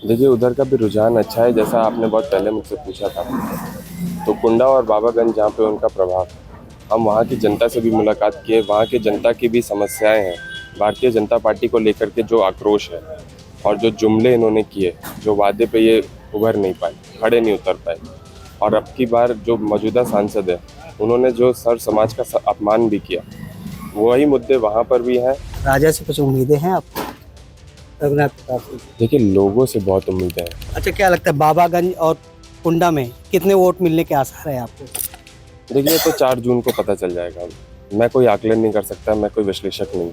देखिए, उधर का भी रुझान अच्छा है, जैसा आपने बहुत पहले मुझसे पूछा था। तो कुंडा और बाबागंज जहाँ पे उनका प्रभाव है, हम वहाँ की जनता से भी मुलाकात किए, वहाँ की जनता की भी समस्याएं हैं, भारतीय जनता पार्टी को लेकर के जो आक्रोश है और जो जुमले इन्होंने किए, जो वादे पे ये उभर नहीं पाए, खड़े नहीं उतर पाए। और अब की बार जो मौजूदा सांसद है, उन्होंने जो सर समाज का अपमान भी किया, वही मुद्दे वहाँ पर भी हैं। राजा से कुछ उम्मीदें हैं आपको, रघुनाथ प्रताप सिंह? देखिए, लोगों से बहुत उम्मीदें हैं। अच्छा, क्या लगता है बाबागंज और कुंडा में कितने वोट मिलने के आसार है आपको? देखिए, तो 4 जून को पता चल जाएगा। मैं कोई आकलन नहीं कर सकता, मैं कोई विश्लेषक नहीं।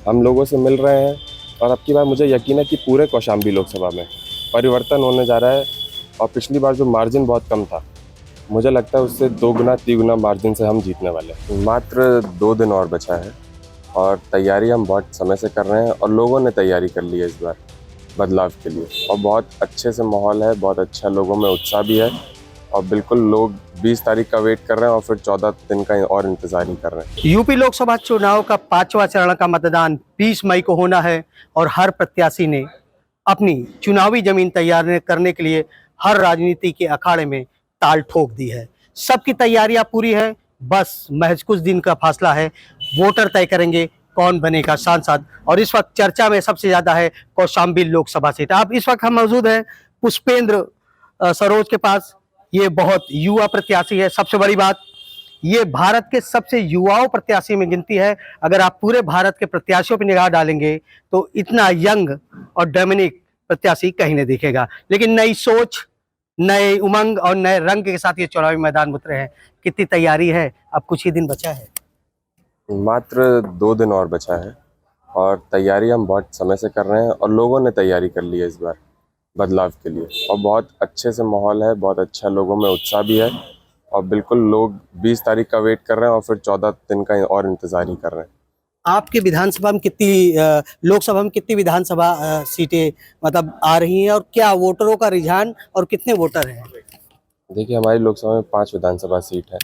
हम लोगों से मिल रहे हैं और अब की बार मुझे यकीन है कि पूरे कौशाम्बी लोकसभा में परिवर्तन होने जा रहा है। और पिछली बार जो मार्जिन बहुत कम था, मुझे लगता है उससे 2 गुना 3 गुना मार्जिन से हम जीतने वाले हैं। मात्र 2 दिन और बचा है और तैयारी हम बहुत समय से कर रहे हैं और लोगों ने तैयारी कर ली है इस बार बदलाव के लिए। और बहुत अच्छे से माहौल है, बहुत अच्छा, लोगों में उत्साह भी है। और बिल्कुल लोग 20 तारीख का वेट कर रहे हैं और फिर 14 दिन का और इंतजार ही कर रहे हैं। यूपी लोकसभा चुनाव का 5वां चरण का मतदान 20 मई को होना है और हर प्रत्याशी ने अपनी चुनावी जमीन तैयार करने के लिए हर राजनीति के अखाड़े में ताल ठोक दी है। सबकी तैयारियां पूरी है, बस महज कुछ दिन का फासला है। वोटर तय करेंगे कौन बनेगा सांसद। और इस वक्त चर्चा में सबसे ज्यादा है कौशाम्बी लोकसभा सीट। अब इस वक्त हम मौजूद हैं पुष्पेंद्र सरोज के पास। ये बहुत युवा प्रत्याशी है। सबसे बड़ी बात, ये भारत के सबसे युवाओं प्रत्याशी में गिनती है। अगर आप पूरे भारत के प्रत्याशियों पर निगाह डालेंगे तो इतना यंग और डायनामिक प्रत्याशी कहीं नहीं दिखेगा। लेकिन नई सोच, नए उमंग और नए रंग के साथ ये चुनावी मैदान में उतरे हैं। कितनी तैयारी है? अब कुछ ही दिन बचा है। मात्र 2 दिन और बचा है और तैयारी हम बहुत समय से कर रहे हैं और लोगों ने तैयारी कर ली है इस बार बदलाव के लिए। और बहुत अच्छे से माहौल है, बहुत अच्छा, लोगों में उत्साह भी है। और बिल्कुल लोग 20 तारीख का वेट कर रहे हैं और फिर 14 दिन का और इंतजार ही कर रहे हैं। आपके विधानसभा में कितनी लोकसभा में कितनी विधानसभा सीटें मतलब आ रही हैं और क्या वोटरों का रुझान और कितने वोटर हैं? देखिए, हमारी लोकसभा में 5 विधानसभा सीट है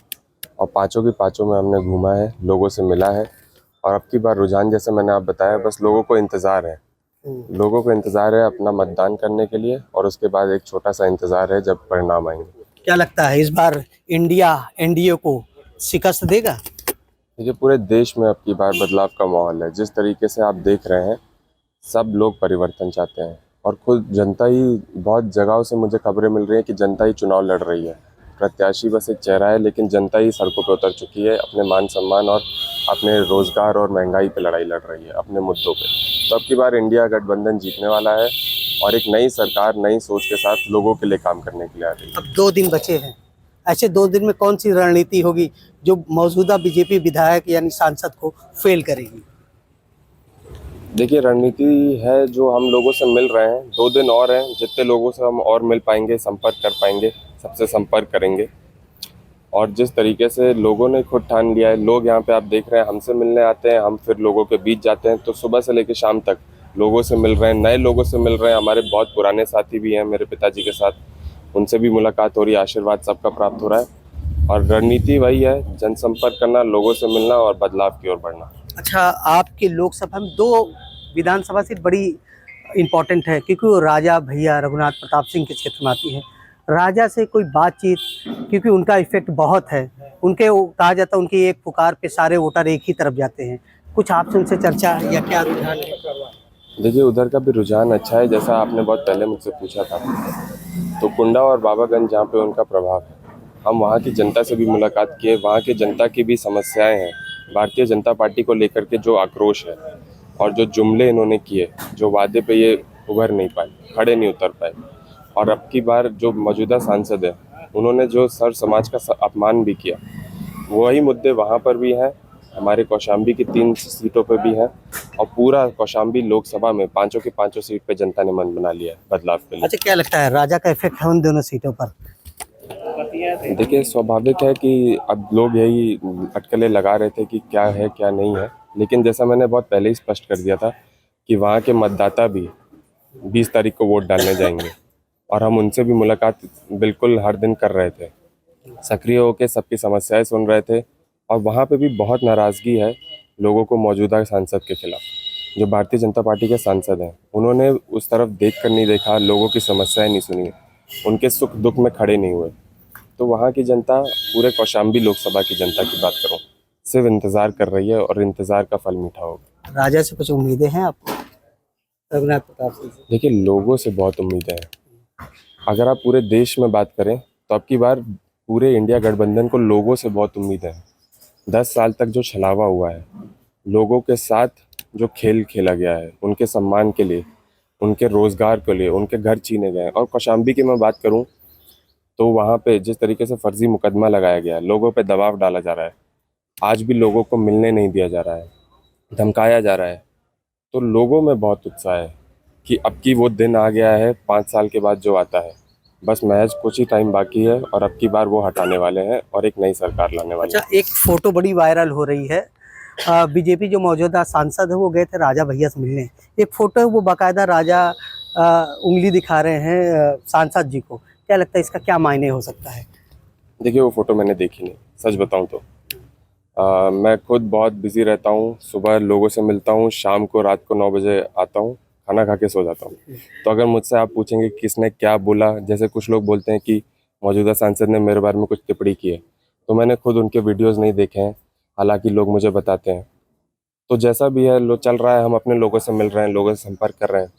और पाँचों की पाँचों में हमने घूमा है, लोगों से मिला है। और अब की बार रुझान, जैसे मैंने आप बताया, बस लोगों को इंतज़ार है। लोगों को इंतज़ार है अपना मतदान करने के लिए और उसके बाद एक छोटा सा इंतज़ार है जब परिणाम आएंगे। क्या लगता है इस बार इंडिया एनडीए को शिकस्त देगा? देखिए, पूरे देश में अब की बार बदलाव का माहौल है। जिस तरीके से आप देख रहे हैं, सब लोग परिवर्तन चाहते हैं और खुद जनता ही, बहुत जगहों से मुझे खबरें मिल रही हैं कि जनता ही चुनाव लड़ रही है। प्रत्याशी बस एक चेहरा है, लेकिन जनता ही सड़कों पर उतर चुकी है, अपने मान सम्मान और अपने रोजगार और महंगाई पे लड़ाई लड़ रही है, अपने मुद्दों पे। तो अब की बार इंडिया गठबंधन जीतने वाला है और एक नई सरकार नई सोच के साथ लोगों के लिए काम करने के लिए आ रही है। अब 2 दिन बचे हैं। ऐसे 2 दिन में कौन सी रणनीति होगी जो मौजूदा बीजेपी विधायक यानी सांसद को फेल करेगी? देखिए, रणनीति है जो हम लोगों से मिल रहे हैं। 2 दिन और हैं, जितने लोगों से हम और मिल पाएंगे, संपर्क कर पाएंगे, सबसे संपर्क करेंगे। और जिस तरीके से लोगों ने खुद ठान लिया है, लोग यहाँ पे आप देख रहे हैं हमसे मिलने आते हैं, हम फिर लोगों के बीच जाते हैं। तो सुबह से लेकर शाम तक लोगों से मिल रहे हैं, नए लोगों से मिल रहे हैं। हमारे बहुत पुराने साथी भी हैं मेरे पिताजी के साथ, उनसे भी मुलाकात हो रही है, आशीर्वाद सबका प्राप्त हो रहा है। और रणनीति वही है, जनसंपर्क करना, लोगों से मिलना और बदलाव की ओर बढ़ना। अच्छा, आपके लोकसभा में 2 विधानसभा सीट बड़ी इम्पोर्टेंट है क्योंकि वो राजा भैया रघुनाथ प्रताप सिंह के क्षेत्र में आती है। राजा से कोई बातचीत, क्योंकि उनका इफेक्ट बहुत है। उनके कहा जाता है उनकी एक पुकार पे सारे वोटर एक ही तरफ जाते हैं। कुछ आपसे उनसे चर्चा या क्या रुझान है? देखिए, उधर का भी रुझान अच्छा है, जैसा आपने बहुत पहले मुझसे पूछा था। तो कुंडा और बाबागंज जहाँ पे उनका प्रभाव है, हम वहाँ की जनता से भी मुलाकात किए, वहाँ की जनता की भी समस्याएं हैं, भारतीय जनता पार्टी को लेकर के जो आक्रोश है और जो जुमले इन्होंने किए, जो वादे पे ये उभर नहीं पाए, खड़े नहीं उतर पाए। और अब की बार जो मौजूदा सांसद है, उन्होंने जो सर समाज का अपमान भी किया, वही मुद्दे वहाँ पर भी हैं, हमारे कौशाम्बी की 3 सीटों पर भी हैं। और पूरा कौशाम्बी लोकसभा में पाँचों की पाँचों सीट पे जनता ने मन बना लिया है बदलाव के लिए। अच्छा, क्या लगता है राजा का इफेक्ट है उन दोनों सीटों पर? देखिए, स्वाभाविक है कि अब लोग यही अटकलें लगा रहे थे कि क्या है क्या नहीं है। लेकिन जैसा मैंने बहुत पहले ही स्पष्ट कर दिया था कि वहाँ के मतदाता भी 20 तारीख को वोट डालने जाएंगे और हम उनसे भी मुलाकात बिल्कुल हर दिन कर रहे थे, सक्रिय होकर सबकी समस्याएं सुन रहे थे। और वहाँ पे भी बहुत नाराज़गी है लोगों को मौजूदा सांसद के खिलाफ। जो भारतीय जनता पार्टी के सांसद हैं, उन्होंने उस तरफ देख कर नहीं देखा, लोगों की समस्याएं नहीं सुनी, उनके सुख दुख में खड़े नहीं हुए। तो वहाँ की जनता, पूरे कौशाम्बी लोकसभा की जनता की बात करूँ, सिर्फ इंतज़ार कर रही है और इंतज़ार का फल मीठा होगा। राजा से कुछ उम्मीदें हैं आपको, रघुनाथ प्रताप सिंह से? देखिए, लोगों से बहुत उम्मीदें हैं। अगर आप पूरे देश में बात करें तो अब की बार पूरे इंडिया गठबंधन को लोगों से बहुत उम्मीद है। 10 साल तक जो छलावा हुआ है, लोगों के साथ जो खेल खेला गया है, उनके सम्मान के लिए, उनके रोज़गार के लिए, उनके घर छीने गए। और कौशाम्बी की मैं बात करूं तो वहाँ पे जिस तरीके से फर्जी मुकदमा लगाया गया है, लोगों पे दबाव डाला जा रहा है, आज भी लोगों को मिलने नहीं दिया जा रहा है, धमकाया जा रहा है। तो लोगों में बहुत उत्साह है कि अब की वो दिन आ गया है, 5 साल के बाद जो आता है, बस महज कुछ ही टाइम बाकी है और अब की बार वो हटाने वाले हैं और एक नई सरकार लाने वाले हैं। अच्छा, एक फोटो बड़ी वायरल हो रही है। बीजेपी जो मौजूदा सांसद है वो गए थे राजा भैया से मिलने। एक फोटो है, वो बाकायदा राजा उंगली दिखा रहे हैं सांसद जी को। क्या लगता है इसका क्या मायने हो सकता है? देखिए, वो फ़ोटो मैंने देखी नहीं, सच बताऊं तो। मैं खुद बहुत बिज़ी रहता हूं, सुबह लोगों से मिलता हूं, शाम को रात को 9 बजे आता हूं, खाना खा के सो जाता हूं। तो अगर मुझसे आप पूछेंगे किसने क्या बोला, जैसे कुछ लोग बोलते हैं कि मौजूदा सांसद ने मेरे बारे में कुछ टिप्पणी की है, तो मैंने खुद उनके वीडियोज़ नहीं देखे हैं, हालांकि लोग मुझे बताते हैं। तो जैसा भी है, लो चल रहा है, हम अपने लोगों से मिल रहे हैं, लोगों से संपर्क कर रहे हैं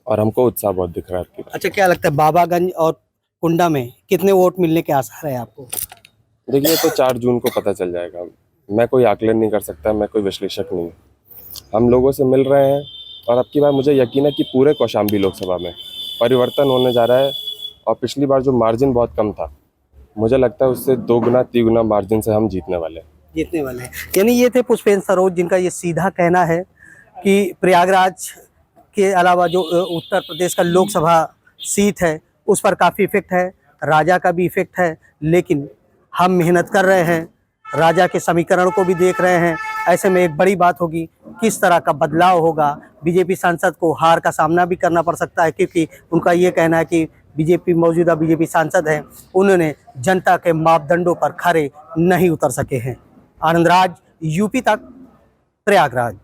और हमको उत्साह बहुत दिख रहा है आपकी। अच्छा, क्या लगता है बाबागंज और कुंडा में कितने वोट मिलने के आसार है आपको? देखिए, तो 4 जून को पता चल जाएगा। मैं कोई आकलन नहीं कर सकता, मैं कोई विश्लेषक नहीं हूँ। हम लोगों से मिल रहे हैं और अब की बार मुझे यकीन है कि पूरे कौशाम्बी लोकसभा में परिवर्तन होने जा रहा है। और पिछली बार जो मार्जिन बहुत कम था, मुझे लगता है उससे 2 गुना 3 गुना मार्जिन से हम जीतने वाले हैं। जीतने वाले हैं। यानी ये थे पुष्पेंद्र सरोज, जिनका ये सीधा कहना है कि प्रयागराज के अलावा जो उत्तर प्रदेश का लोकसभा सीट है उस पर काफ़ी इफेक्ट है, राजा का भी इफेक्ट है, लेकिन हम मेहनत कर रहे हैं, राजा के समीकरण को भी देख रहे हैं। ऐसे में एक बड़ी बात होगी, किस तरह का बदलाव होगा। बीजेपी सांसद को हार का सामना भी करना पड़ सकता है, क्योंकि उनका ये कहना है कि मौजूदा बीजेपी सांसद हैं, उन्होंने जनता के मापदंडों पर खरे नहीं उतर सके हैं। आनंद राज, यूपी तक, प्रयागराज।